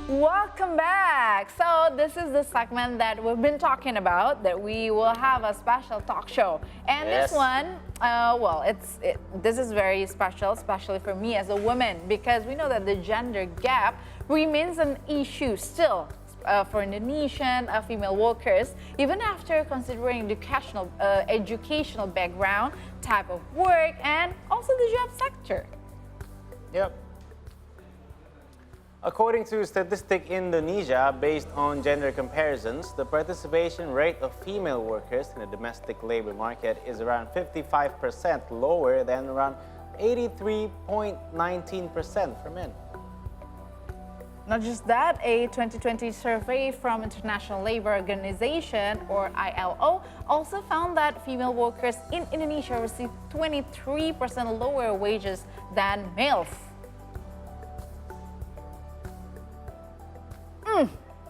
Welcome back. So this is the segment that we've been talking about, that we will have a special talk show. And Yes. this one, this is very special, especially for me as a woman, because we know that the gender gap remains an issue still for Indonesian female workers, even after considering educational background, type of work, and also the job sector. Yep. According to Statistic Indonesia, based on gender comparisons, the participation rate of female workers in the domestic labor market is around 55% lower than around 83.19% for men. Not just that, a 2020 survey from International Labour Organization, or ILO, also found that female workers in Indonesia receive 23% lower wages than males.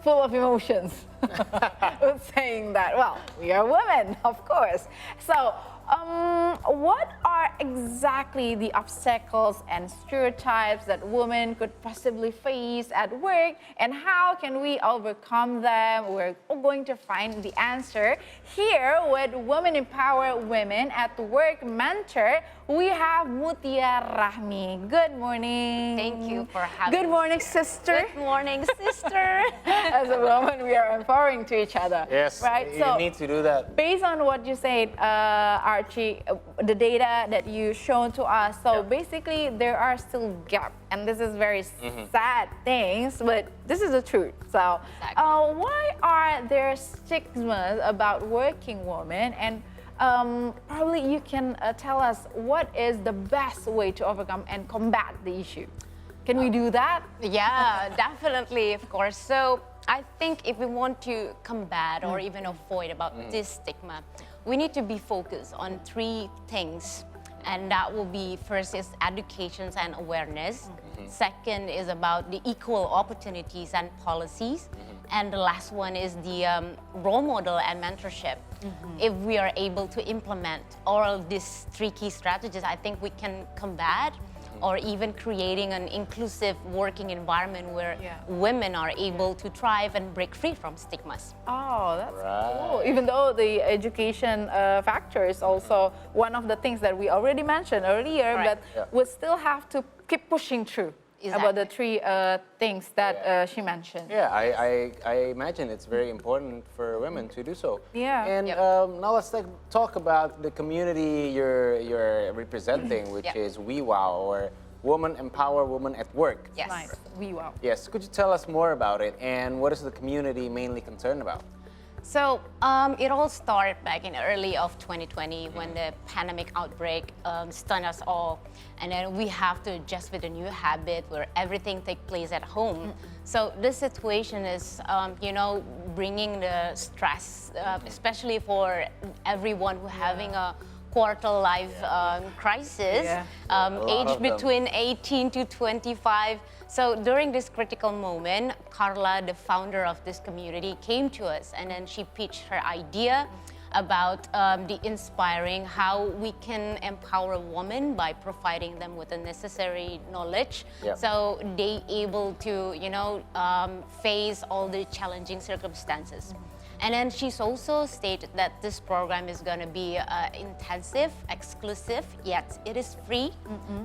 Full of emotions with saying that. Well, we are women, of course. So, what are exactly the obstacles and stereotypes that women could possibly face at work, and how can we overcome them? We're going to find the answer here with Women Empower Women at Work mentor. We have Mutia Rachmi. Good morning. Thank you for having me. Good morning, sister. Good morning, sister. As a woman, we are empowering to each other. Yes, right? you need to do that. Based on what you said, Archie, the data that you shown to us, so basically there are still gaps, and this is very sad things, but this is the truth. So why are there stigmas about working women, and probably you can tell us what is the best way to overcome and combat the issue. Can we do that? Yeah, definitely, of course. So I think if we want to combat or even avoid about this stigma, we need to be focused on three things. And that will be, first is education and awareness. Second is about the equal opportunities and policies. And the last one is the role model and mentorship. If we are able to implement all these three key strategies, I think we can combat or even creating an inclusive working environment where women are able to thrive and break free from stigmas. Oh, that's cool. Even though the education factor is also one of the things that we already mentioned earlier, but we still have to keep pushing through. About the three things that she mentioned. Yeah, I imagine it's very important for women to do so. Yeah. And now let's talk about the community you're representing, which is Wewow, or Women Empower Women at Work. Yes. Nice. Wewow. Yes. Could you tell us more about it, and what is the community mainly concerned about? So it all started back in early of 2020 when the pandemic outbreak stunned us all. And then we have to adjust with a new habit where everything takes place at home. So this situation is, bringing the stress, especially for everyone who having a quarter life crisis, aged between 18 to 25. So during this critical moment, Carla, the founder of this community, came to us, and then she pitched her idea about the inspiring how we can empower women by providing them with the necessary knowledge, so they able to face all the challenging circumstances. And then she's also stated that this program is going to be intensive, exclusive, yet it is free.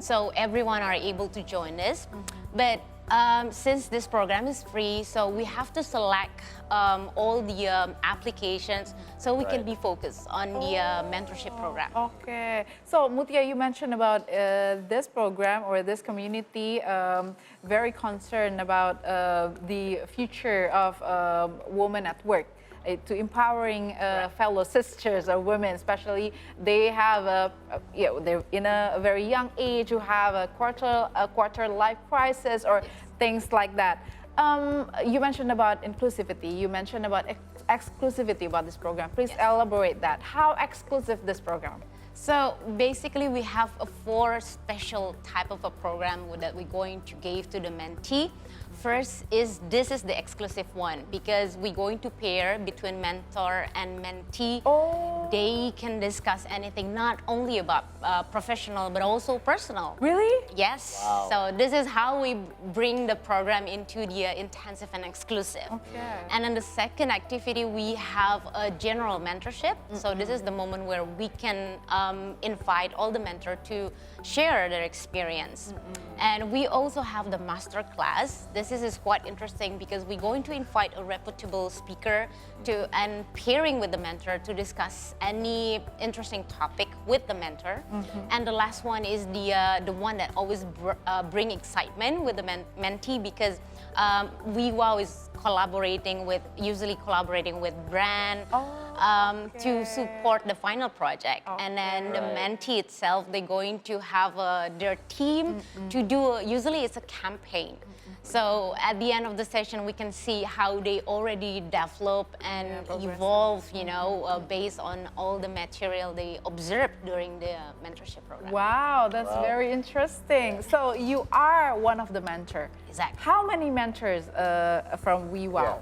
So everyone are able to join this. But since this program is free, so we have to select all the applications so we can be focused on the mentorship program. Okay. So Mutia, you mentioned about this program or this community very concerned about the future of women at work. To empowering fellow sisters or women, especially they have they're in a very young age, who have a quarter life crisis or things like that. You mentioned about inclusivity. You mentioned about exclusivity about this program. Please elaborate that. How exclusive this program? So basically, we have a 4 special type of a program that we're going to give to the mentee. First is this is the exclusive one because we're going to pair between mentor and mentee. Oh. They can discuss anything, not only about professional but also personal. Really? Yes. Wow. So this is how we bring the program into the intensive and exclusive. Okay. And then the second activity, we have a general mentorship. So this is the moment where we can invite all the mentor to share their experience. And we also have the master class. This is quite interesting because we're going to invite a reputable speaker and pairing with the mentor to discuss any interesting topic with the mentor. And the last one is the one that always bring excitement with the mentee because Wewow is usually collaborating with brand to support the final project. And then the mentee itself, they're going to have their team to do, usually it's a campaign. So at the end of the session, we can see how they already develop and evolve, based on all the material they observed during the mentorship program. Wow, that's very interesting. So you are one of the mentor. Exactly. How many mentors from Wewow? Yeah.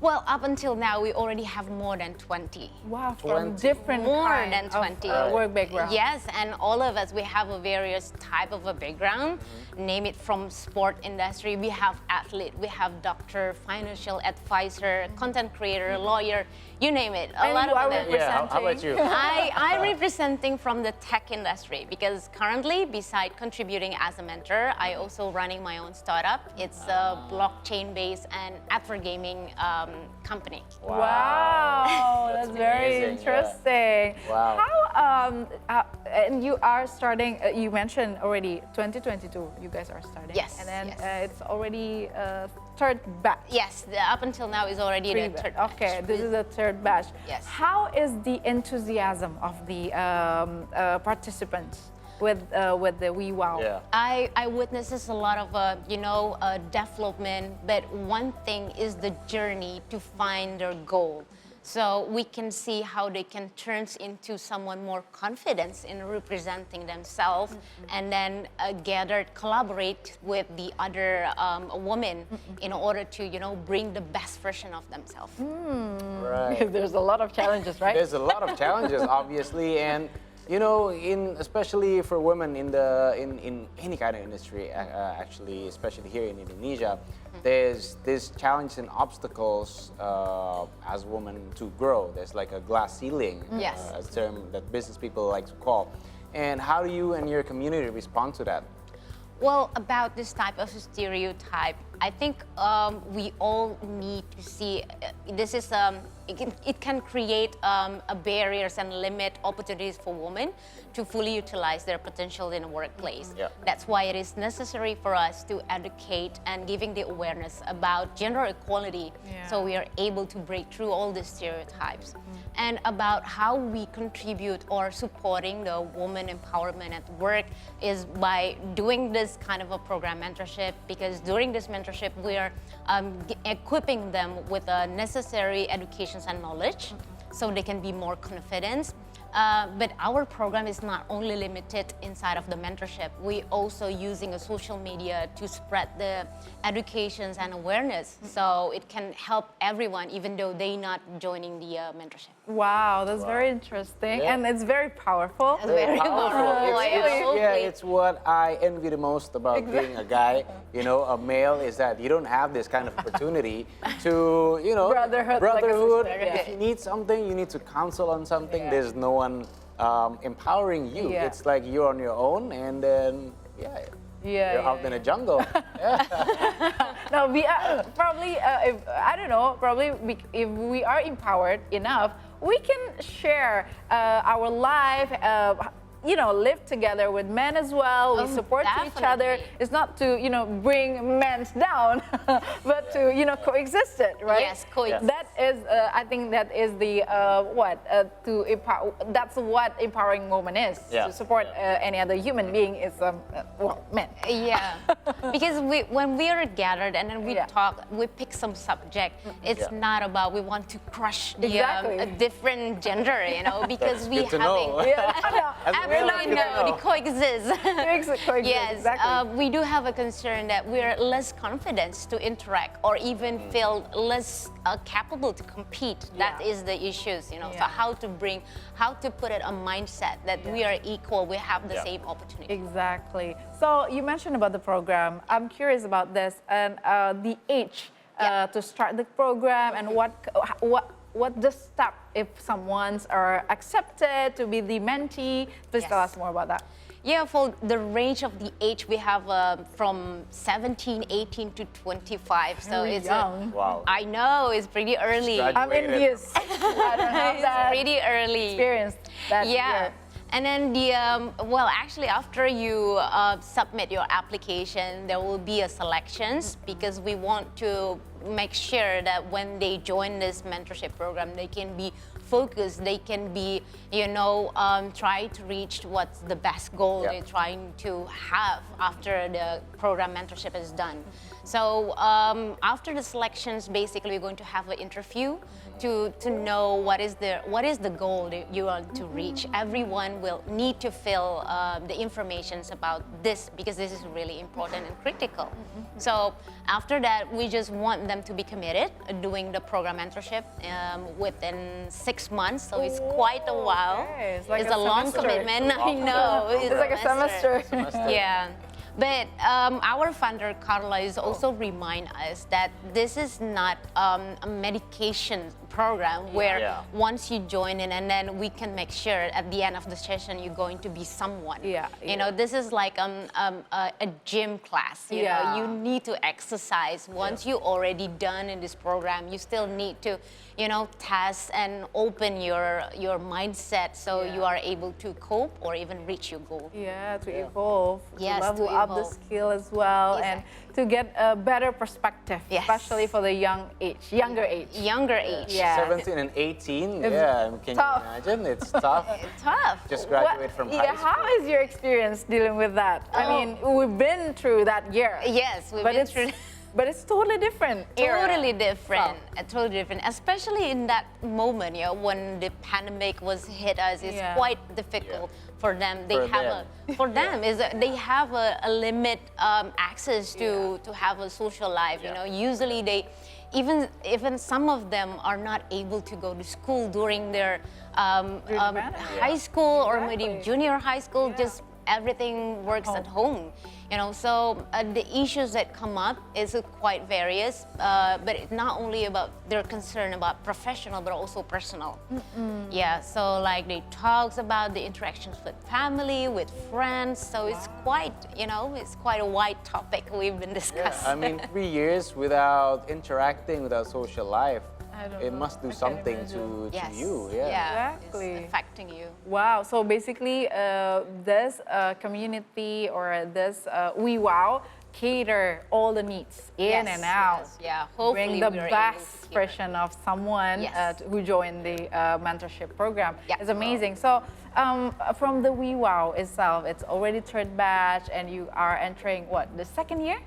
Well, up until now, we already have more than 20. Wow, from 20. different More kind than of, 20. work background. Yes, and all of us, we have a various type of a background. Name it from sport industry. We have athlete, we have doctor, financial advisor, content creator, lawyer, you name it. A And lot you of are them. Yeah, how about you? I representing from the tech industry because currently, beside contributing as a mentor, I also running my own startup. It's a blockchain-based and after gaming company. Wow, that's very amazing, interesting. yeah. Wow. How and you are starting? You mentioned already 2022. You guys are starting. Yes, And then yes. it's already third batch. Yes, up until now is already Three the third Okay, batch. this is the third batch. Yes. How is the enthusiasm of the participants with the Wewow? Yeah. I witnesses a lot of development, but one thing is the journey to find their goal. So we can see how they can turn into someone more confident in representing themselves, and then collaborate with the other women in order to bring the best version of themselves. Right. There's a lot of challenges, right? There's a lot of challenges, obviously, and especially for women in any kind of industry, actually, especially here in Indonesia, there's challenges and obstacles as women to grow. There's like a glass ceiling, Yes. a term that business people like to call. And how do you and your community respond to that? Well, about this type of stereotype, I think we all need to see this is it can create barriers and limit opportunities for women to fully utilize their potential in the workplace. Yeah. That's why it is necessary for us to educate and giving the awareness about gender equality, so we are able to break through all the stereotypes. And about how we contribute or supporting the woman empowerment at work is by doing this kind of a program mentorship, because during this mentorship we are equipping them with necessary educations and knowledge so they can be more confident. But our program is not only limited inside of the mentorship. We also using a social media to spread the educations and awareness, so it can help everyone, even though they not joining the mentorship. Wow, that's very interesting, Yeah. and it's very powerful. That's very powerful. It's what I envy the most about being a guy, a male, is that you don't have this kind of opportunity to, Brotherhood, like a sister, yeah. If you need something, you need to counsel on something. Yeah. There's no one empowering you. Yeah. It's like you're on your own, and then you're out in the jungle. No, we are probably, if we are empowered enough, we can share our life, live together with men as well. We support each other. Definitely. It's not to, bring men down, but to coexist it, right? Yes, coexist. That is, I think that is the to empower. That's what empowering woman is. Yeah. To support any other human being is men. Yeah, because when we are gathered and then we Yeah. talk, we pick some subject. It's Yeah. not about we want to crush the Exactly. a different gender, because we good to having know. Yeah, As well, absolutely good to no, know. they coexist. Coexist, Yes, exactly. we do have a concern that we're less confident to interact or even feel less capable to compete. That Yeah. is the issues, So Yeah. how to put it a mindset that we are equal, we have the Yeah. same opportunity. Exactly. So you mentioned about the program. I'm curious about this and the age Yeah. to start the program and what the step if someone's are accepted to be the mentee. Please tell Yes. us more about that. Yeah, for the range of the age, we have from 17, 18 to 25. So Very it's young. Wow. I know, it's pretty early. Graduate. I'm envious. I don't have It's that pretty early. experience. That Yeah. year. And then well, actually, after you submit your application, there will be a selections because we want to make sure that when they join this mentorship program, they can be focused, they can be, try to reach what's the best goal Yeah. they're trying to have after the program mentorship is done. So after the selections, basically, we're going to have an interview to know what is the goal that you want to reach. Everyone will need to fill the informations about this because this is really important and critical. So after that, we just want them to be committed doing the program mentorship within 6 months. So it's quite a while. Okay. It's like It's a a long semester. commitment. I know. It's like a semester. Yeah. But our founder, Carla, is also remind us that this is not a medication program where Yeah. once you join in and then we can make sure at the end of the session you're going to be someone. Yeah, This is like a gym class. Yeah. You need to exercise. Once you already done in this program, you still need to, test and open your mindset so Yeah. you are able to cope or even reach your goal. Yeah, to evolve, Yes, to level to up the evolve. skill as well, and to get a better perspective, Yes. especially for the younger age. Younger age. Yeah. 17 and 18, It's can tough. you imagine? It's tough. Tough. Just graduate from high school. How is your experience dealing with that? I mean, we've been through that year. Yes, we've but been it's through. but it's totally different. era. Totally different, totally different. Especially in that moment, when the pandemic was hit us, it's Yeah. quite difficult for them. They For have them. for them is they have a limit access to have a social life. Usually they, even some of them are not able to go to school during their During the pandemic. high school or Exactly. maybe junior high school. Yeah. Just everything works at home. So the issues that come up is quite various, but it's not only about their concern about professional, but also personal. Yeah, so like they talks about the interactions with family, with friends. So it's quite, it's quite a wide topic we've been Yeah, discussing. I mean, 3 years without interacting, without social life, I don't it know. must do I can't something imagine. to Yes. you. Exactly. It's affecting you. Wow. So basically, this community or this Wewow cater all the needs in Yes, and out. yes, yeah. Hopefully Bring the we are able to best keep it. version of someone Yes. who joined the mentorship program. Yeah. It's amazing. So from the Wewow itself, it's already third batch, and you are entering what, the second year?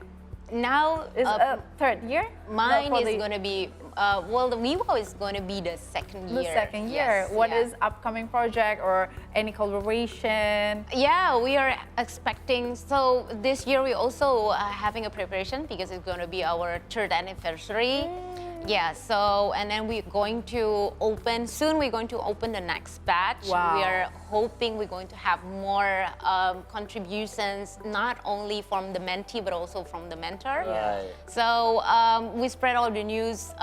Now, Is third year? mine for is the- going to be, the Wewow is going to be the second the year. second year. Yes, What yeah. is upcoming project or any collaboration? Yeah, we are expecting. So this year we also having a preparation because it's going to be our third anniversary. Yeah. So and then we're going to open soon. We're going to open the next batch. Wow. We are hoping we're going to have more contributions, not only from the mentee but also from the mentor. Right. So we spread all the news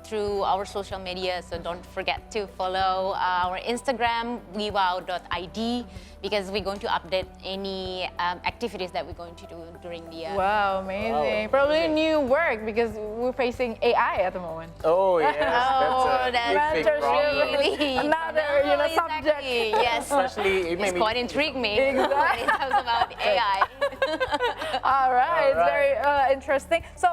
through our social media. So don't forget to follow our Instagram, wewow.id, because we're going to update any activities that we're going to do during the. Wow, amazing. Wow, Probably amazing. new work because we're facing AI at the moment. Oh, yes. Oh, That's a big, big problem. really Another, No, subject. exactly. Yes, Especially, it's quite intrigued me Exactly. when it talks about AI. All right, All right. very interesting. So,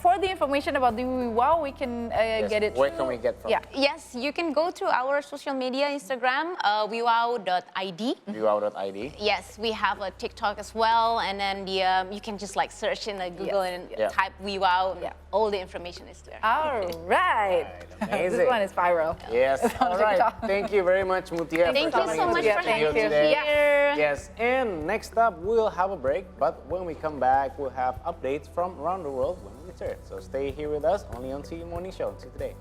for the information about the Wewow, we can get it. Where through- can we get from? Yeah. Yes, you can go to our social media, Instagram, wewow.id. Wewow.id. Yes, we have a TikTok as well, and then you can just like search in Google Yes. and Yeah. type Wewow. Yeah. All the information is there. All right. Amazing. This one is viral. Yes. All right. TikTok. Thank you very much, Mutia. Thank for you coming so into much the for studio having me today. here. Yes. And next up, we'll have a break. But when we come back, we'll have updates from around the world when we return. So stay here with us only on CE Morning Show today.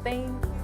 Thank you.